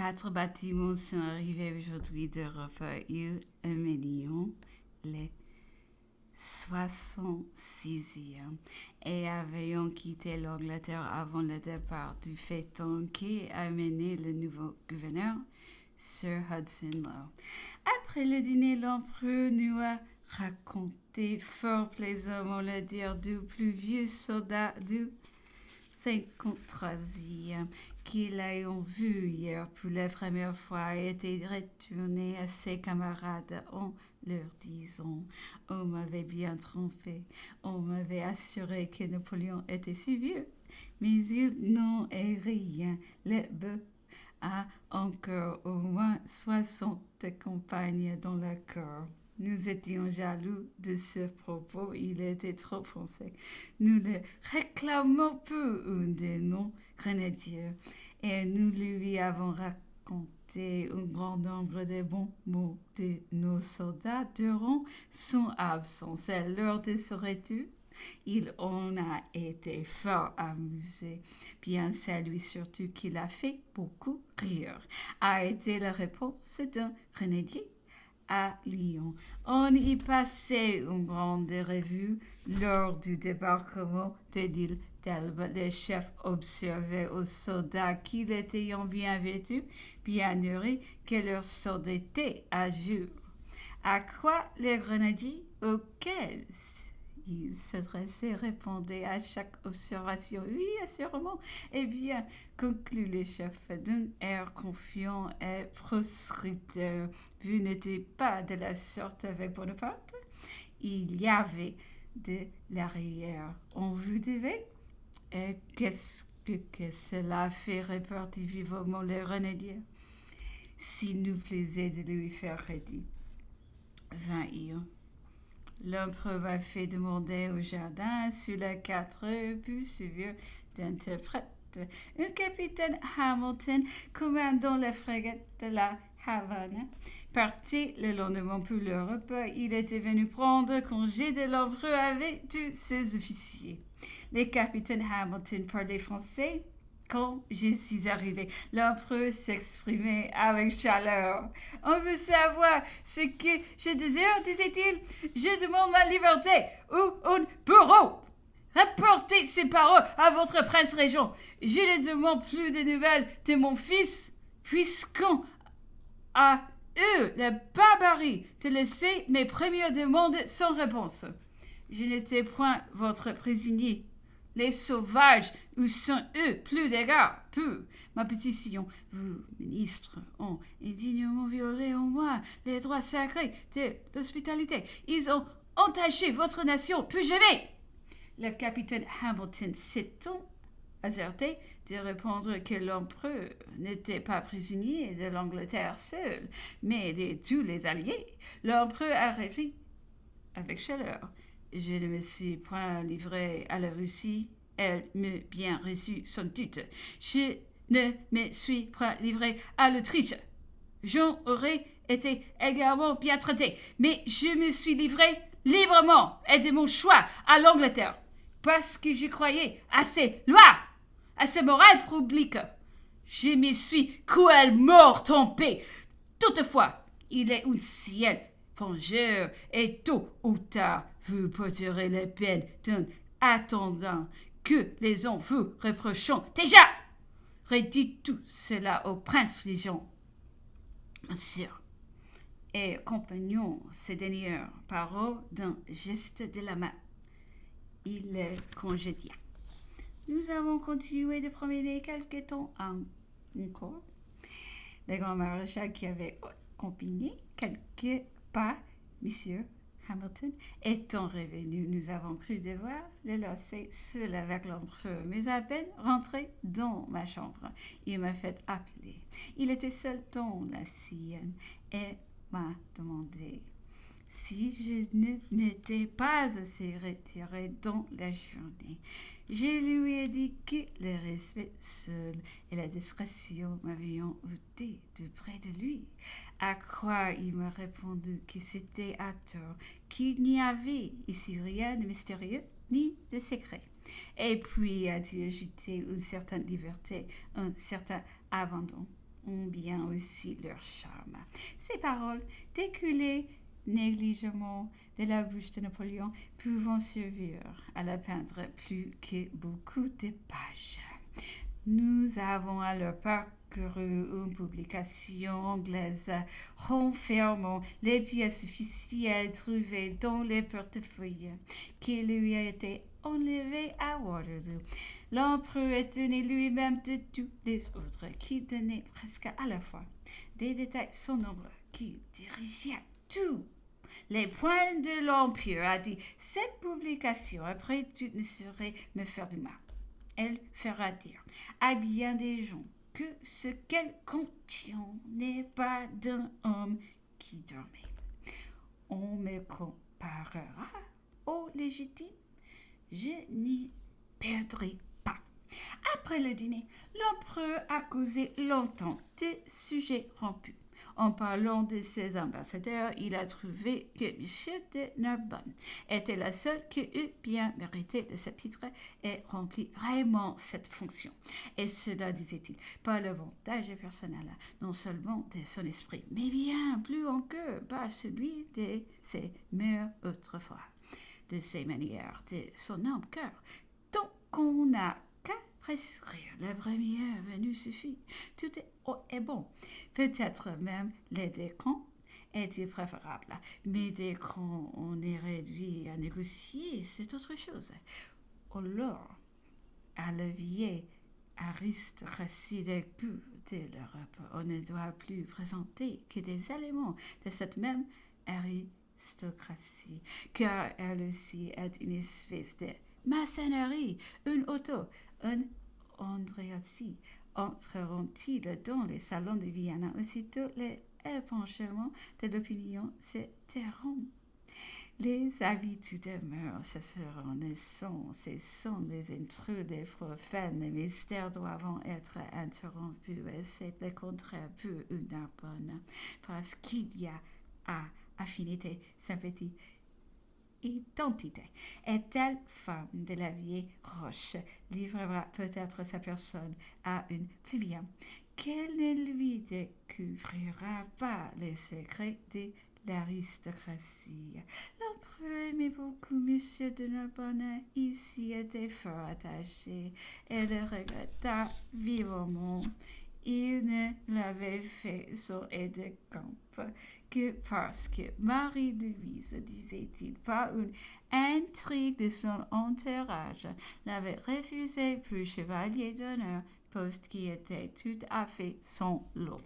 4 bâtiments sont arrivés aujourd'hui d'Europe. Ils Médion, les 66e, et avaient quitté l'Angleterre avant le départ du feuilleton qui a mené le nouveau gouverneur, Sir Hudson Lowe. Après le dîner, l'empereur nous a raconté fort plaisamment le dire du plus vieux soldat du 53e qu'il a vu hier pour la première fois et était retourné à ses camarades en leur disant « On m'avait bien trompé, on m'avait assuré que Napoléon était si vieux, mais il n'en est rien, le bœuf a encore au moins 60 compagnes dans le corps. » Nous étions jaloux de ce propos, il était trop français. Nous le réclamons pour un de nos grenadiers et nous lui avons raconté un grand nombre de bons mots de nos soldats durant son absence. À l'heure de ce retour, il en a été fort amusé. Bien, c'est lui surtout qui l'a fait beaucoup rire, a été la réponse d'un grenadier à Lyon. On y passait une grande revue lors du débarquement de l'île d'Elbe. Le chef observait aux soldats qu'ils étaient bien vêtus, bien nourris, que leur solde était à jour. À quoi les grenadiers auxquels il s'adressait répondaient à chaque observation « Oui, assurément ». Eh bien, conclut le chef d'un air confiant et prostrateur. Vous n'étiez pas de la sorte avec Bonaparte. Il y avait de l'arrière. On vous devait. Et qu'est-ce que cela fait, repartit vivement le grenadier. S'il nous plaisait de lui faire crédit. 20 ans. L'empereur a fait demander au jardin sur les 4 plus vieux d'interprète. Un capitaine Hamilton, commandant la frégate de la Havane, parti le lendemain pour l'Europe. Il était venu prendre congé de l'empereur avec tous ses officiers. Le capitaine Hamilton parlait français. Quand je suis arrivé, l'empereur s'exprimait avec chaleur. « On veut savoir ce que je désire, disait-il. Je demande ma liberté ou un bureau. Rapportez ces paroles à votre prince régent. Je ne demande plus de nouvelles de mon fils, puisqu'on a eu la barbarie de laisser mes premières demandes sans réponse. Je n'étais point votre prisonnier. Les sauvages, où sont eux plus d'égards, peu. Ma pétition, vous, ministres, ont indignement violé en moi les droits sacrés de l'hospitalité. Ils ont entaché votre nation, plus jamais. Le capitaine Hamilton s'étant hasardé de répondre que l'empereur n'était pas prisonnier de l'Angleterre seule, mais de tous les alliés. L'empereur a répondu avec chaleur. Je ne me suis point livré à la Russie. Elle m'a bien reçu sans doute. Je ne me suis point livré à l'Autriche. J'en aurais été également bien traité. Mais je me suis livré librement et de mon choix à l'Angleterre. Parce que je croyais à ses lois, à ses morales publiques. Je me suis cruellement trompé. Toutefois, il est un ciel vengeur et tôt ou tard, vous poserez la peine d'un attendant que les hommes vous reprochent déjà. Redites tout cela au prince Légion. Monsieur et compagnon, ces dernières paroles d'un geste de la main. Il le congédia. Nous avons continué de promener quelque temps encore. Le grand maréchal qui avait accompagné quelques pas, Monsieur Hamilton, étant revenu, nous avons cru devoir le laisser seul avec l'empereur, mais à peine rentré dans ma chambre, il m'a fait appeler. Il était seul dans la sienne et m'a demandé si je ne m'étais pas assez retiré dans la journée. Je lui ai dit que le respect seul et la discrétion m'avaient ôté de près de lui. À quoi il m'a répondu que c'était à tort, qu'il n'y avait ici rien de mystérieux ni de secret. Et puis a-t-il ajouté une certaine liberté, un certain abandon. ont bien aussi leur charme. Ces paroles découlaient négligemment de la bouche de Napoléon, pouvant servir à la peindre plus que beaucoup de pages. Nous avons alors parcouru une publication anglaise renfermant les pièces officielles trouvées dans les portefeuilles qui lui a été enlevées à Waterloo. L'empereur étonné lui-même de tous les autres qui donnaient presque à la fois des détails sans nombre qui dirigeaient tout. Les points de l'Empire, a dit, cette publication, après tout, ne saurait me faire du mal. Elle fera dire à bien des gens que ce qu'elle contient n'est pas d'un homme qui dormait. On me comparera au légitime. Je n'y perdrai pas. Après le dîner, l'empereur a causé longtemps des sujets rompus. En parlant de ses ambassadeurs, il a trouvé que M. de Narbonne était la seule qui eût bien mérité de ce titre et rempli vraiment cette fonction. Et cela, disait-il, par l'avantage personnel, non seulement de son esprit, mais bien plus encore par celui de ses mœurs autrefois, de ses manières, de son humble cœur. Tant qu'on n'a qu'à prescrire, la première venue suffit. Tout est bon. Peut-être même les décans est-il préférable, mais dès qu'on est réduit à négocier, c'est autre chose. Alors, à la vieille aristocratie des goûts de l'Europe, on ne doit plus présenter que des éléments de cette même aristocratie, car elle aussi est une espèce de maçonnerie, une auto, un Andréatie. Entreront-ils dans les salons de Vienne aussitôt les épanchements de l'opinion se tairont. Les habitudes demeurent, ce sont des intrus, des profanes, les mystères doivent être interrompus, et c'est le contraire pour une Narbonne, parce qu'il y a affinité, sympathie, identité. Et telle femme de la vieille roche livrera peut-être sa personne à une plébéienne qu'elle ne lui découvrira pas les secrets de l'aristocratie. L'empereur aimait beaucoup M. de Narbonne, ici était fort attaché et le regretta vivement. Il ne l'avait fait son aide de camp que parce que Marie-Louise, disait-il, par une intrigue de son entourage, l'avait refusé pour chevalier d'honneur, poste qui était tout à fait son lot,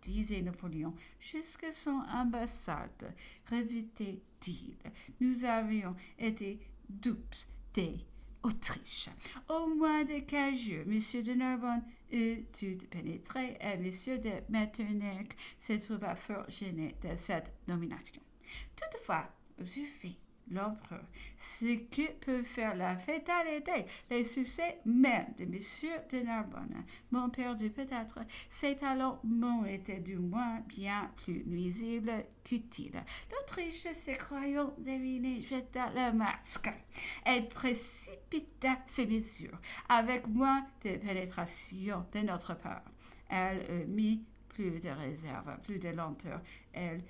disait Napoléon, jusque son ambassade, rebutait-il. Nous avions été dupes des Autriche. Au mois de 15 jours, M. de Narbonne eut tout pénétré et M. de Metternich se trouva fort gêné de cette nomination. Toutefois, observez l'empereur, ce que peut faire la fatalité, les succès même de M. de Narbonne m'ont perdu peut-être. Ses talents m'ont été du moins bien plus nuisibles qu'utiles. L'Autriche, se croyant deviner, jeta le masque et précipita ses mesures avec moins de pénétration de notre part. Elle mit plus de réserve, plus de lenteur. Elle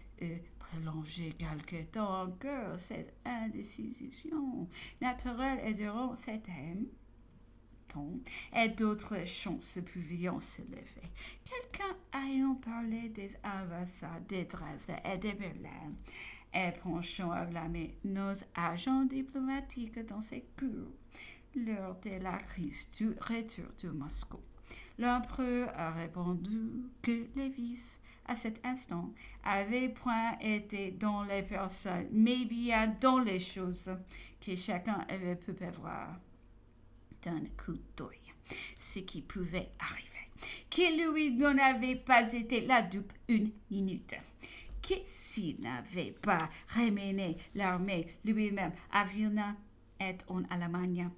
prolonger quelque temps encore cette indécision naturelle et durant cet temps et d'autres chances pouvaient se lever. Quelqu'un ayant parlé des ambassades de Dresde et de Berlin et penchant à blâmer nos agents diplomatiques dans ces cours lors de la crise du retour de Moscou. L'empereur a répondu que les vices, à cet instant, avaient point été dans les personnes, mais bien dans les choses, que chacun avait pu voir d'un coup d'œil, ce qui pouvait arriver, que lui n'en avait pas été la dupe une minute, que s'il n'avait pas ramené l'armée lui-même à Vilna et en Allemagne,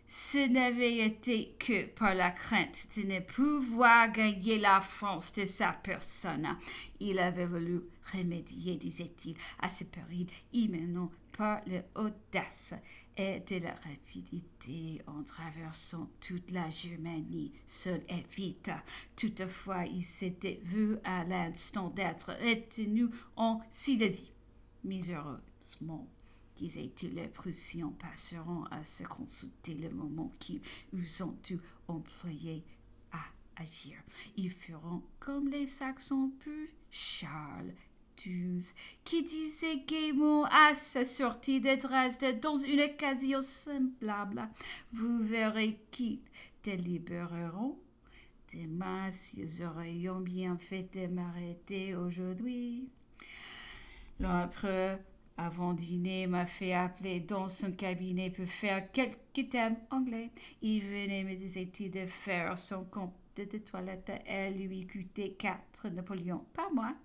ce n'avait été que par la crainte de ne pouvoir gagner la France de sa personne. Il avait voulu remédier, disait-il, à ce péril imminent par l'audace et de la rapidité en traversant toute la Germanie, seul et vite. Toutefois, il s'était vu à l'instant d'être retenu en Silésie. Misérieusement, disait-il, les Prussiens passeront à se consulter le moment qu'ils ont dû employer à agir. Ils feront comme les Saxons puis Charles XII, qui disait gaiement à sa sortie de Dresde dans une occasion semblable. Vous verrez qu'ils délibéreront demain s'ils auraient bien fait de m'arrêter aujourd'hui. L'empereur, avant dîner, m'a fait appeler dans son cabinet pour faire quelques thèmes anglais. Il venait, me disait-il, de faire son compte de toilette et lui coûtait 4 Napoléons par mois.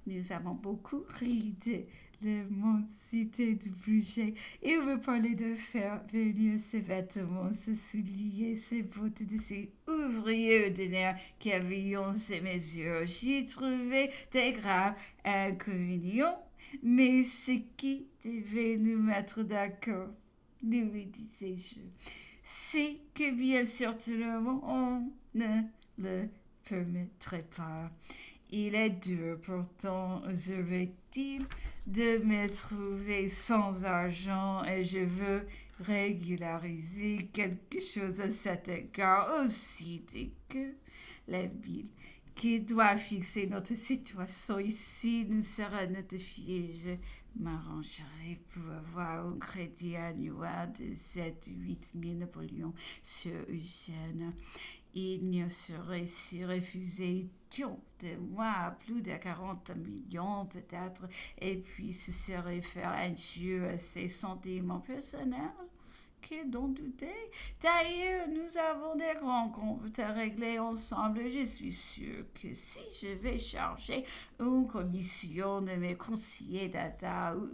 Nous avons beaucoup ri de l'immensité du budget. Il me parlait de faire venir ses vêtements, ses souliers, ses bottes de ces ouvriers ordinaires qui avaient ces mesures. J'y trouvais des graves inconvénients, mais ce qui devait nous mettre d'accord, lui disais-je, c'est que bien certainement on ne le permettrait pas. Il est dur pourtant, observait-il, de me trouver sans argent et je veux régulariser quelque chose à cet égard aussi dès que la ville qui doit fixer notre situation ici nous sera notifiée. Je m'arrangerai pour avoir un crédit annuel de 7 ou 8 000 Napoléons sur Eugène. Il ne serait si refusé de moi plus de 40 millions peut-être, et puis ce serait faire un jeu à ses sentiments personnels. Que d'en douter. D'ailleurs, nous avons des grands comptes à régler ensemble. Je suis sûre que si je vais charger une commission de mes conseillers d'État ou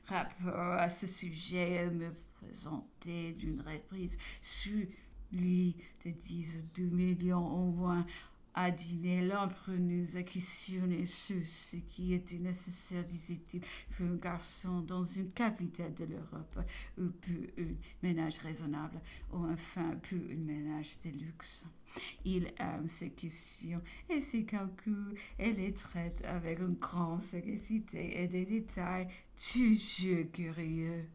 un rapport à ce sujet, me présenter d'une reprise sur lui de 10 ou 2 millions au moins à dîner. L'empereur nous a questionné sur ce qui était nécessaire, disait-il, pour un garçon dans une capitale de l'Europe, ou pour un ménage raisonnable, ou enfin pour un ménage de luxe. Il aime ces questions et ces calculs et les traite avec une grande sagacité et des détails toujours curieux.